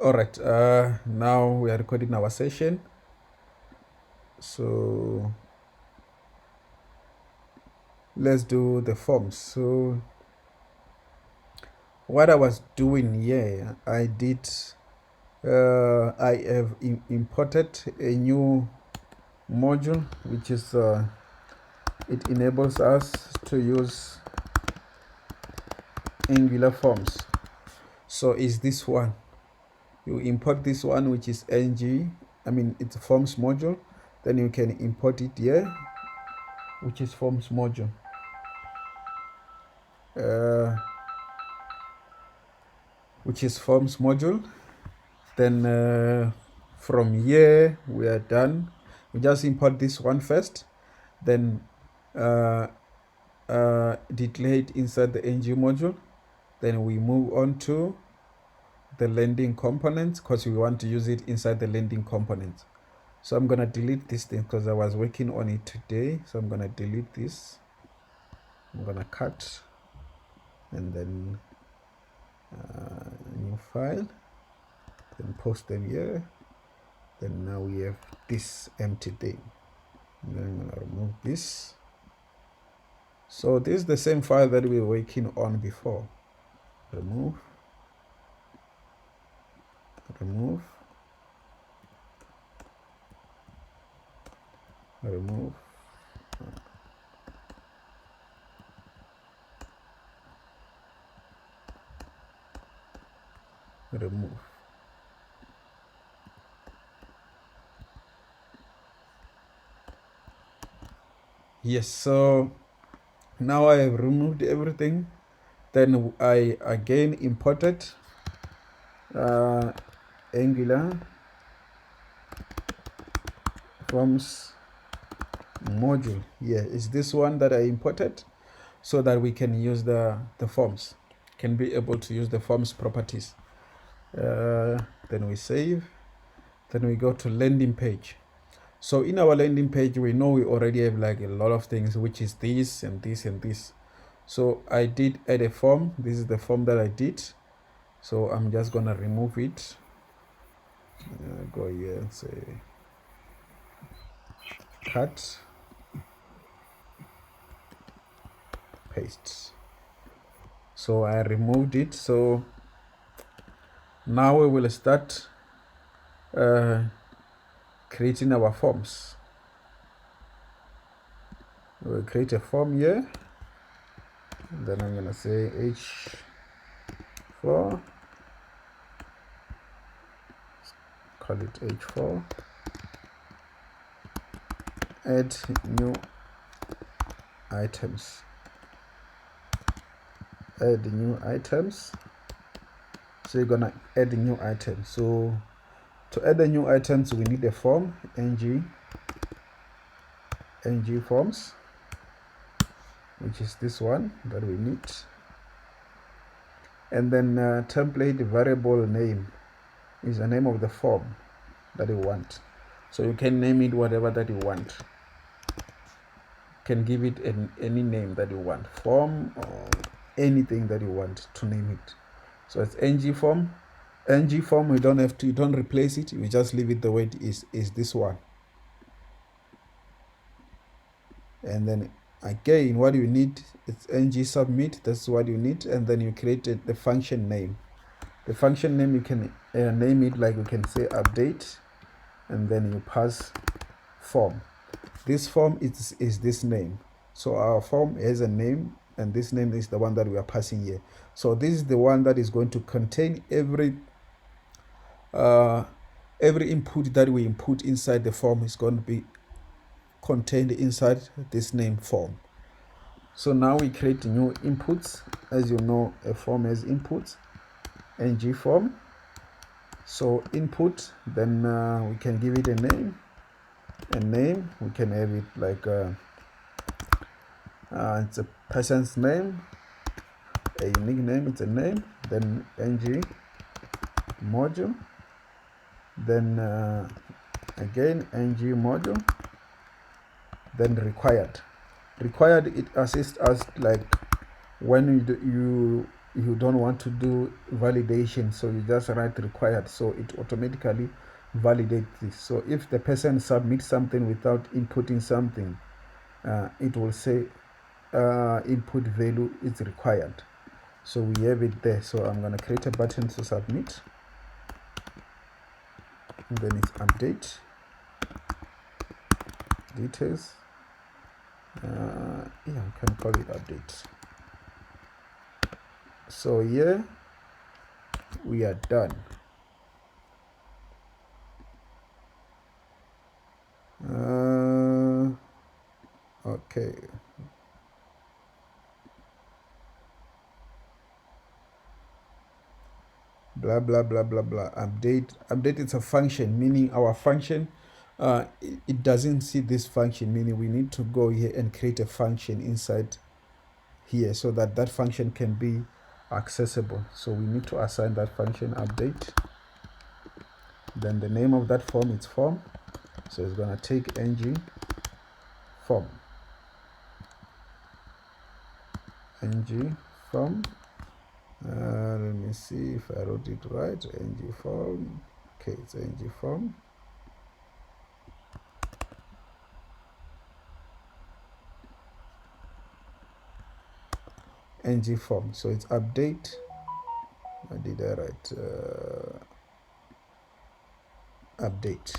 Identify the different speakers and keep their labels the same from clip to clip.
Speaker 1: All right, now we are recording our session. So let's do the forms. So what I was doing here, I have imported a new module, which is it enables us to use Angular forms. So is this one. You import this one, which is it's a forms module. Then you can import it here, which is forms module. Which is forms module. Then from here we are done. We just import this one first, then declare it inside the ng module. Then we move on to the landing components because we want to use it inside the landing components. So I'm gonna delete this thing because I was working on it today. So I'm gonna delete this. I'm gonna cut and then new file, then post them here. Then now we have this empty thing. And then I'm gonna remove this. So this is the same file that we were working on before. Remove, remove, remove, remove. Yes, so now I have removed everything. Then I again imported Angular forms module. Yeah, it's this one that I imported so that we can use the forms, can be able to use the forms properties. Then we save. Then we go to landing page. So in our landing page, we know we already have like a lot of things, which is this and this and this. So I did add a form. This is the form that I did. So I'm just gonna remove it. Go here and say cut, paste. So I removed it. So now we will start creating our forms. We'll create a form here. And then I'm gonna say H4, call it H4, add new items, add new items. So you're gonna add new items. So to add the new items, we need a form, ng forms, which is this one that we need. And then template variable name is the name of the form that you want. So you can name it whatever that you want. You can give it any name that you want, form or anything that you want to name it. So it's ng form. Ng form, you don't replace it, you just leave it the way it is this one. And then again, what you need is ng submit. That's what you need. And then you create the function name. The function name, you can name it like you can say update, and then you pass form. This form is this name. So our form has a name, and this name is the one that we are passing here. So this is the one that is going to contain every input that we input inside the form is going to be contained inside this name form. So now we create new inputs. As you know, a form has inputs, ng form. So input, then we can give it a name. We can have it like it's a person's name, a unique name, it's a name. Then ng module, then again ng module, then required. It assists us like when you you don't want to do validation, so you just write required, so it automatically validates this. So if the person submits something without inputting something, it will say input value is required. So we have it there. So I'm going to create a button to submit, and then it's update details. Yeah, I can call it update. So here we are done. Okay. Blah blah blah blah blah. Update is a function, meaning our function it doesn't see this function, meaning we need to go here and create a function inside here so that that function can be accessible. So we need to assign that function update. Then the name of that form is form, so it's gonna take ng form, ng form. Let me see if I wrote it right. ng form. Okay, it's ng form. ng form, so it's update. I did I write update.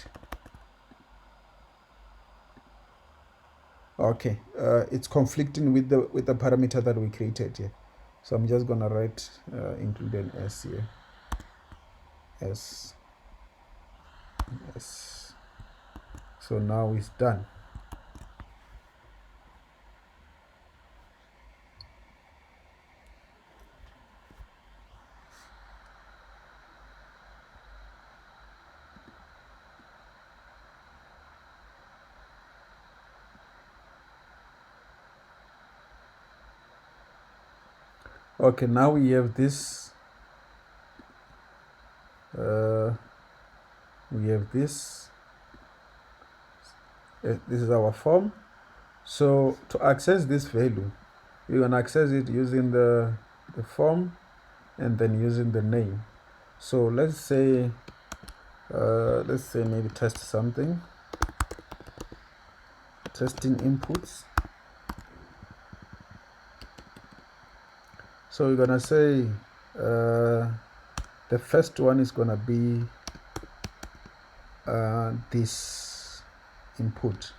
Speaker 1: Okay, it's conflicting with the parameter that we created here, so I'm just gonna write include an s here. S. So now it's done. Okay, now we have this. We have this. This is our form. So to access this value, you can access it using the form and then using the name. So let's say maybe test something. Testing inputs. So we're gonna say the first one is gonna be this input.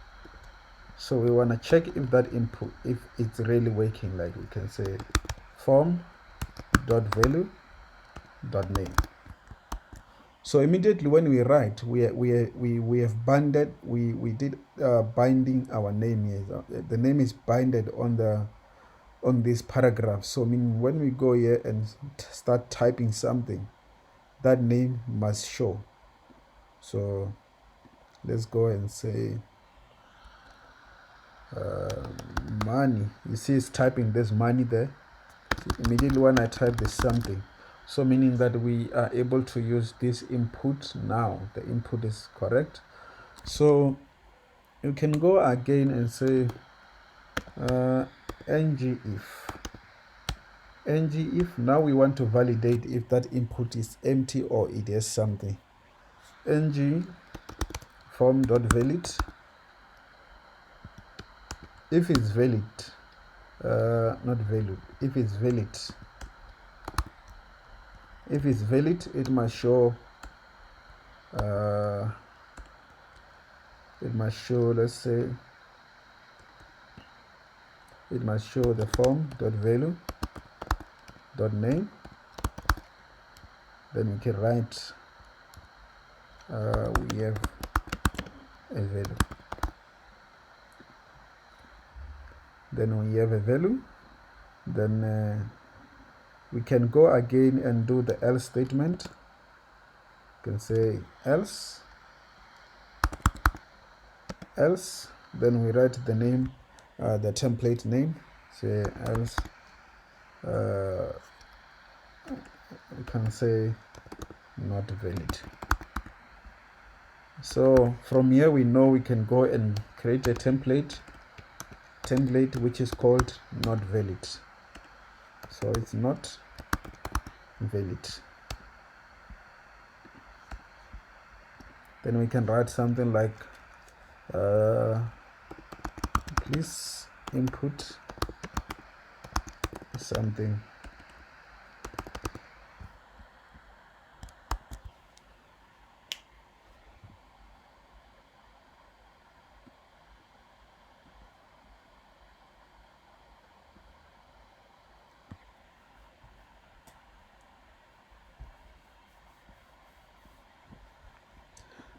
Speaker 1: So we want to check if that input, if it's really working. Like we can say form dot value dot name. So immediately when we write, we have binded, we did binding our name here. The name is binded on this paragraph. So meaning when we go here and start typing something, that name must show. So let's go and say money. You see it's typing this money there. So immediately when I type this something, so meaning that we are able to use this input now. The input is correct. So you can go again and say ng if now we want to validate if that input is empty or it has something. ng form dot valid. If it's valid, not valid, if it's valid, it must show let's say it must show the form dot value dot name. Then we can write we have a value. Then we have a value. Then we can go again and do the else statement. You can say else. Then we write the name, the template name. Say else. We can say not valid. So from here we know we can go and create a template which is called not valid. So it's not valid. Then we can write something like please input something.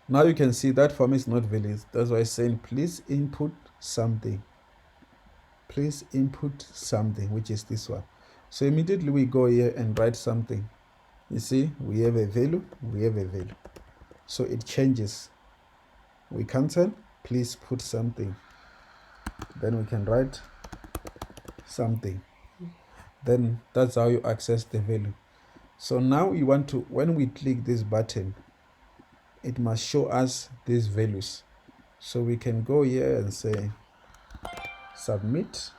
Speaker 1: Now you can see that form is not valid. That's why it's saying please input something. Please input something, which is this one. So immediately we go here and write something. You see, we have a value, we have a value. So it changes. We cancel, please put something. Then we can write something. Then that's how you access the value. So now you want to, when we click this button, it must show us these values. So we can go here and say submit.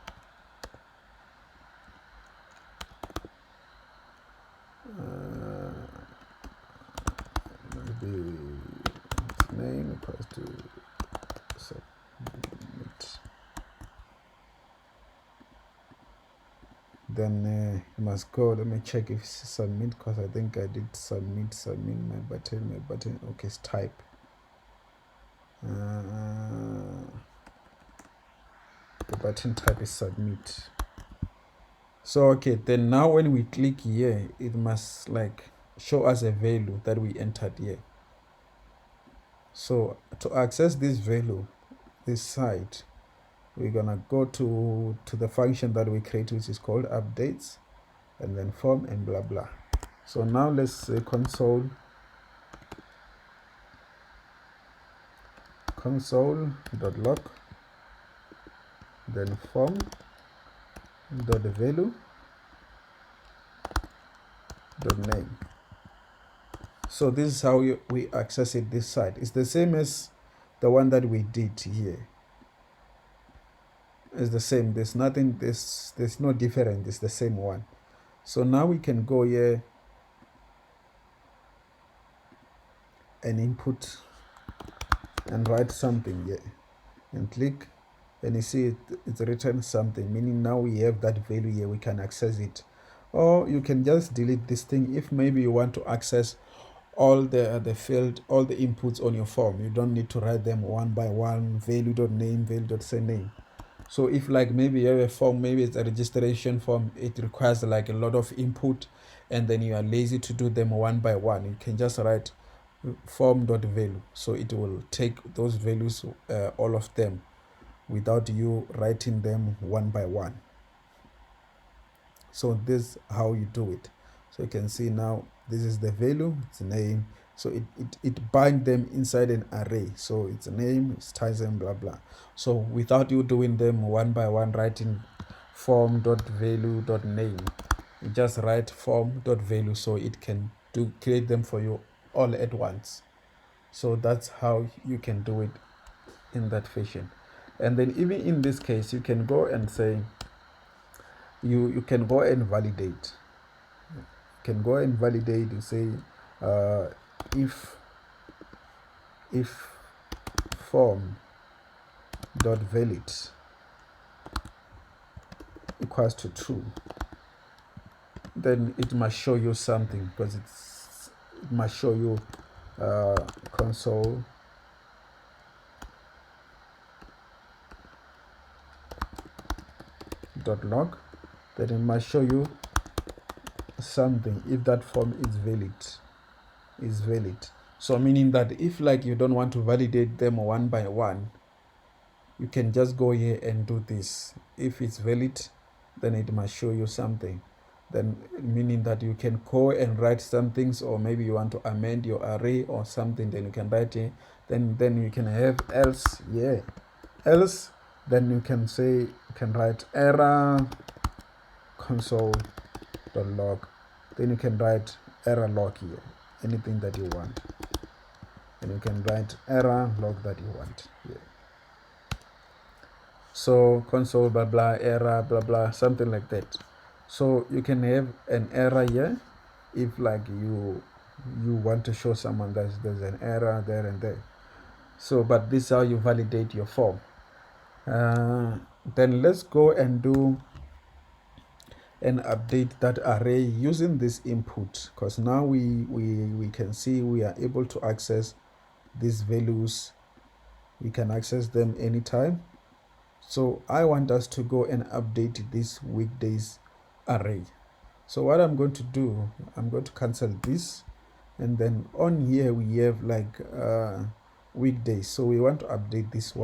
Speaker 1: Maybe name equals to submit. Then you must go. Let me check if it's submit, because I think I did submit my button. Okay, it's type. The button type is submit. So okay, then now when we click here, it must like show us a value that we entered here. So to access this value, this side, we're gonna go to the function that we create, which is called updates, and then form and blah blah. So now let's say console.log, then form.value.name. So this is how we access it this side. It's the same as the one that we did here. It's the same. There's nothing, there's no difference. It's the same one. So now we can go here and input and write something here and click, and you see it's written something, meaning now we have that value here, we can access it. Or you can just delete this thing if maybe you want to access all the field, all the inputs on your form. You don't need to write them one by one, value.name, value.surname. So if like maybe you have a form, maybe it's a registration form, it requires like a lot of input, and then you are lazy to do them one by one, you can just write form.value. So it will take those values, all of them, without you writing them one by one. So this is how you do it. So you can see now this is the value, its name. So it binds them inside an array. So it's name, it's Tyson, blah blah. So without you doing them one by one, writing form.value.name, you just write form.value, so it can create them for you all at once. So that's how you can do it in that fashion. And then even in this case, you can go and say, you can go and validate. You can go and validate. You say if form dot valid equals to true, then it must show you something, because it must show you console dot log. Then it must show you something if that form is valid. So meaning that if like you don't want to validate them one by one, you can just go here and do this. If it's valid, then it must show you something. Then meaning that you can go and write some things, or maybe you want to amend your array or something, then you can write here. Then you can have else, yeah, else. Then you can say, you can write error console.log. Then you can write error log here, anything that you want. And you can write error log that you want here. So console blah blah error blah blah, something like that. So you can have an error here, if like you want to show someone that there's an error there and there. So but this is how you validate your form. Then let's go and do and update that array using this input, because now we can see we are able to access these values. We can access them anytime. So I want us to go and update this weekdays array. So what I'm going to do, I'm going to cancel this, and then on here we have like weekdays. So we want to update this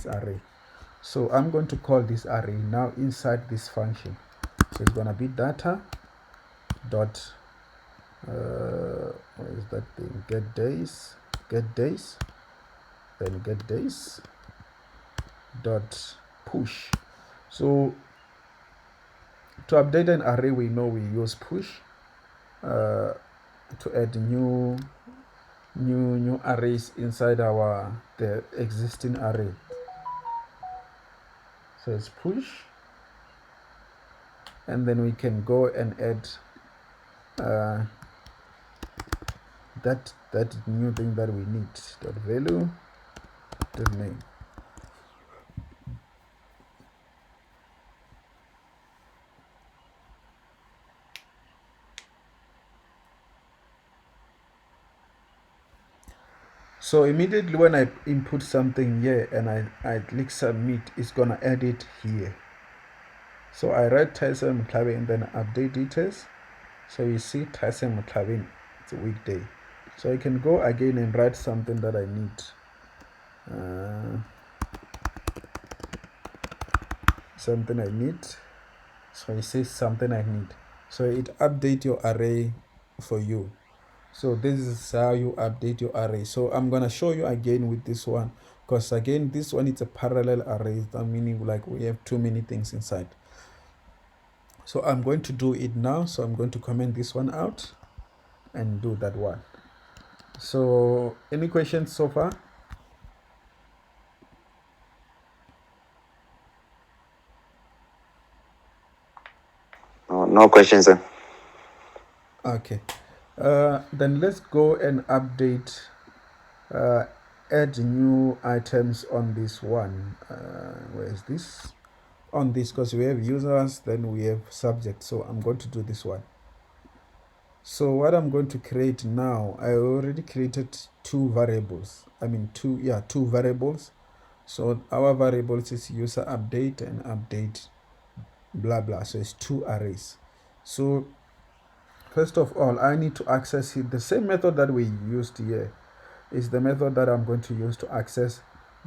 Speaker 1: array. So I'm going to call this array now inside this function. So it's gonna be data dot what is that thing, get days, then get days dot push. So to update an array, we know we use push. To add new arrays inside the existing array. So it's push, and then we can go and add that new thing that we need, dot value dot name. So immediately when I input something here and I click submit, it's gonna add it here. So I write Tyson Mutlabe and then update details. So you see Tyson Mutlabe, it's a weekday. So I can go again and write something that I need. Something I need. So you see something I need. So it update your array for you. So this is how you update your array. So I'm gonna show you again with this one, because again this one is a parallel array, that meaning like we have too many things inside. So I'm going to do it now. So I'm going to comment this one out and do that one. So any questions so far?
Speaker 2: No questions, sir.
Speaker 1: Okay. Then let's go and update, add new items on this one. Where is this? On this, because we have users, then we have subject. So I'm going to do this one. So what I'm going to create now, I already created two variables. Two variables. So our variables is user update and update blah blah. So it's two arrays. So first of all, I need to access it. The same method that we used here is the method that I'm going to use to access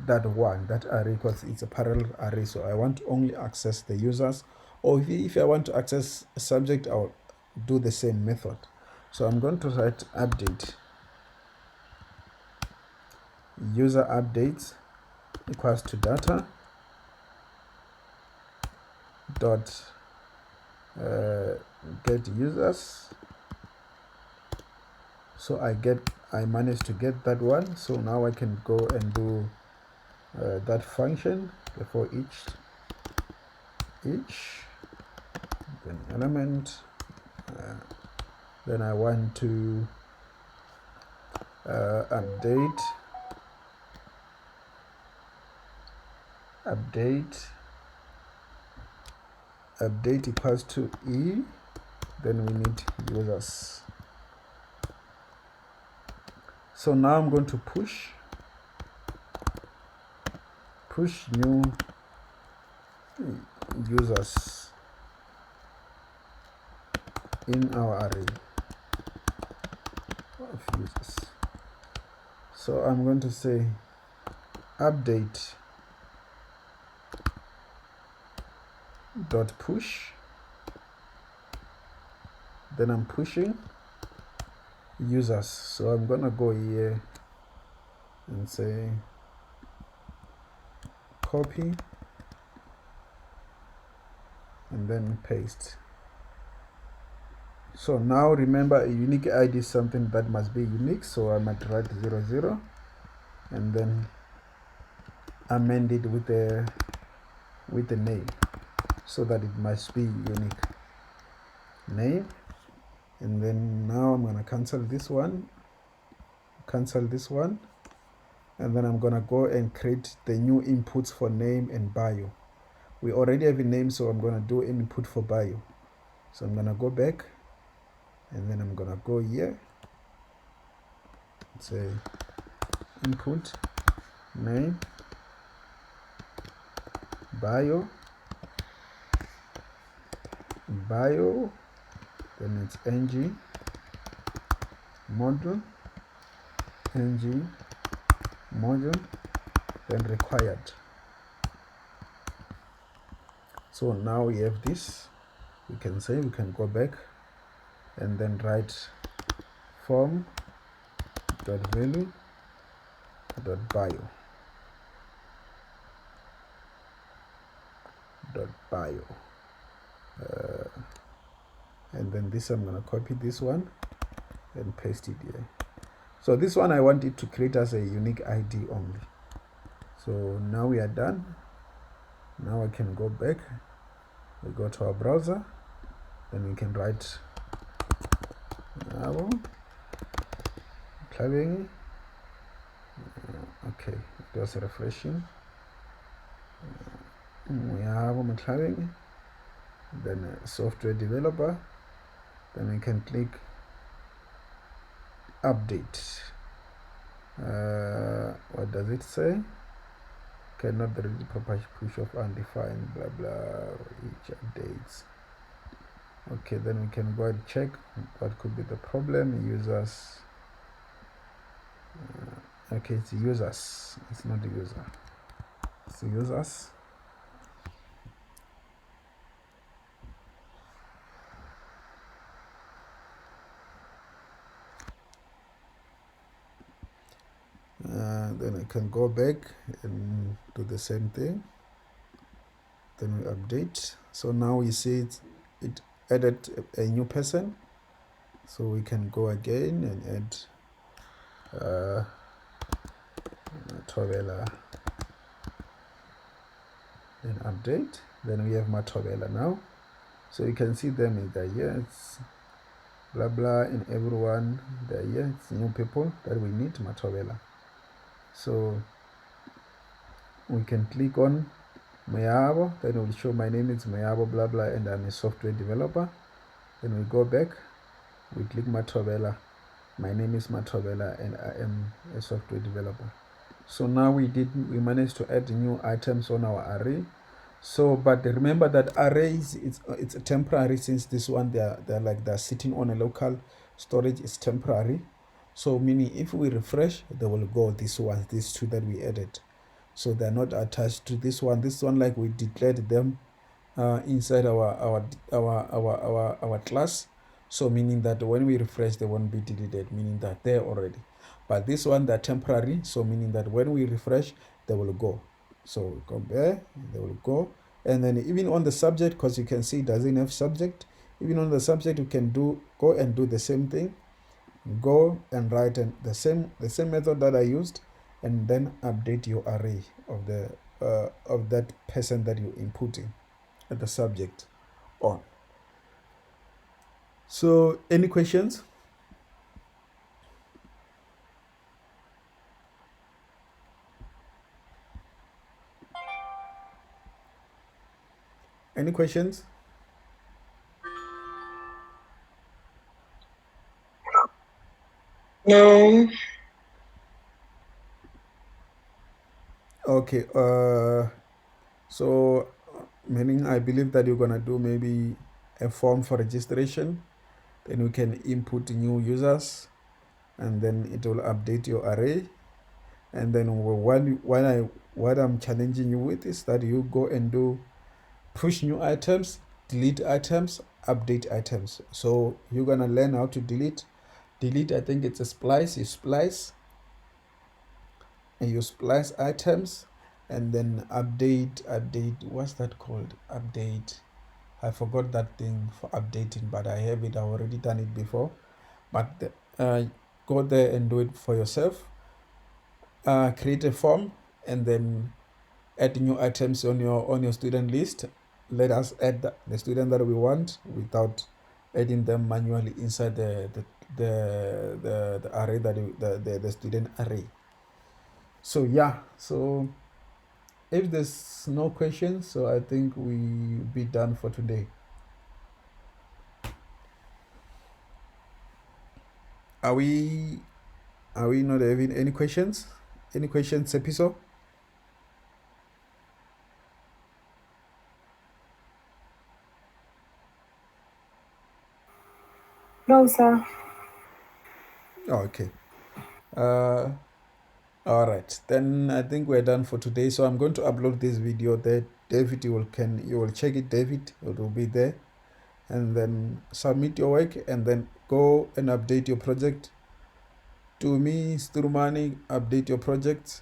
Speaker 1: that array, because it's a parallel array. So I want to only access the users, or if I want to access a subject, I'll do the same method. So I'm going to write update user updates equals to data dot get users. So I managed to get that one. So now I can go and do that function for each then element. Then I want to update equals to e, then we need users. So now I'm going to push new users in our array of users. So I'm going to say update dot push, then I'm pushing users. So I'm gonna go here and say copy and then paste. So now remember, a unique ID is something that must be unique. So I might write 00 and then amend it with the name, so that it must be unique. Name And then now I'm gonna cancel this one, and then I'm gonna go and create the new inputs for name and bio. We already have a name, so I'm gonna do an input for bio. So I'm gonna go back, and then I'm gonna go here, say input name bio, then it's ng module, then required. So now we have this. We can go back and then write form dot value dot bio and then this, I'm gonna copy this one and paste it here. So this one I want it to create as a unique ID only. So now we are done. Now I can go back, we go to our browser, then we can write okay, it was refreshing. Then software developer, then we can click update. What does it say? Cannot read the proper push of undefined blah blah each updates. Okay, then we can go and check what could be the problem. Users, okay, it's users, it's not the user, it's the users. Then I can go back and do the same thing, then we update. So now we see it added a new person, so we can go again and add Thobela, then update. Then we have Mathobela now, so you can see them in the here, it's blah blah, and everyone there here, it's new people that we need, Mathobela. So we can click on Mayabo, then it will show my name is Mayabo blah blah and I'm a software developer. Then we go back, we click Mathobela, my name is Mathobela and I am a software developer. So now we managed to add new items on our array. So but remember that arrays, it's a temporary, since this one they're sitting on a local storage, is temporary. So meaning if we refresh, they will go these two that we added. So they're not attached to this one. This one, like we declared them inside our class. So meaning that when we refresh, they won't be deleted, meaning that they're already. But this one, they're temporary. So meaning that when we refresh, they will go. So go there, they will go. And then even on the subject, because you can see it doesn't have subject, even on the subject, you can go and do the same thing. Go and write the same method that I used, and then update your array of that person that you're inputting at the subject on. So any questions? Any questions?
Speaker 2: No.
Speaker 1: Okay, so meaning I believe that you're gonna do maybe a form for registration, then you can input new users, and then it will update your array. And then what I'm challenging you with is that you go and do push new items, delete items, update items. So you're gonna learn how to delete. I think it's a splice. You splice items, and then update. What's that called? Update. I forgot that thing for updating, but I have it. I've already done it before. But go there and do it for yourself. Create a form and then add new items on your student list. Let us add the student that we want without adding them manually inside the array that the student array. So yeah, so if there's no questions, so I think we be done for today. Are we not having any questions? Any questions, episode?
Speaker 2: No, sir.
Speaker 1: Okay. All right, then I think we're done for today. So I'm going to upload this video there. David, you will check it. David, it will be there, and then submit your work, and then go and update your project. To me, Sturmani, update your project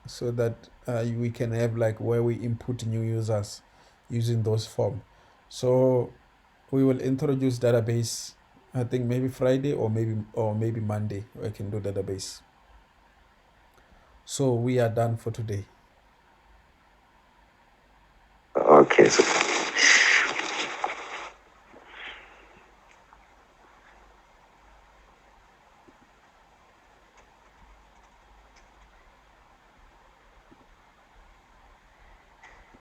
Speaker 1: so that we can have like where we input new users using those form. So we will introduce database. I think maybe Friday or maybe Monday. I can do database. So we are done for today.
Speaker 2: Okay, sir.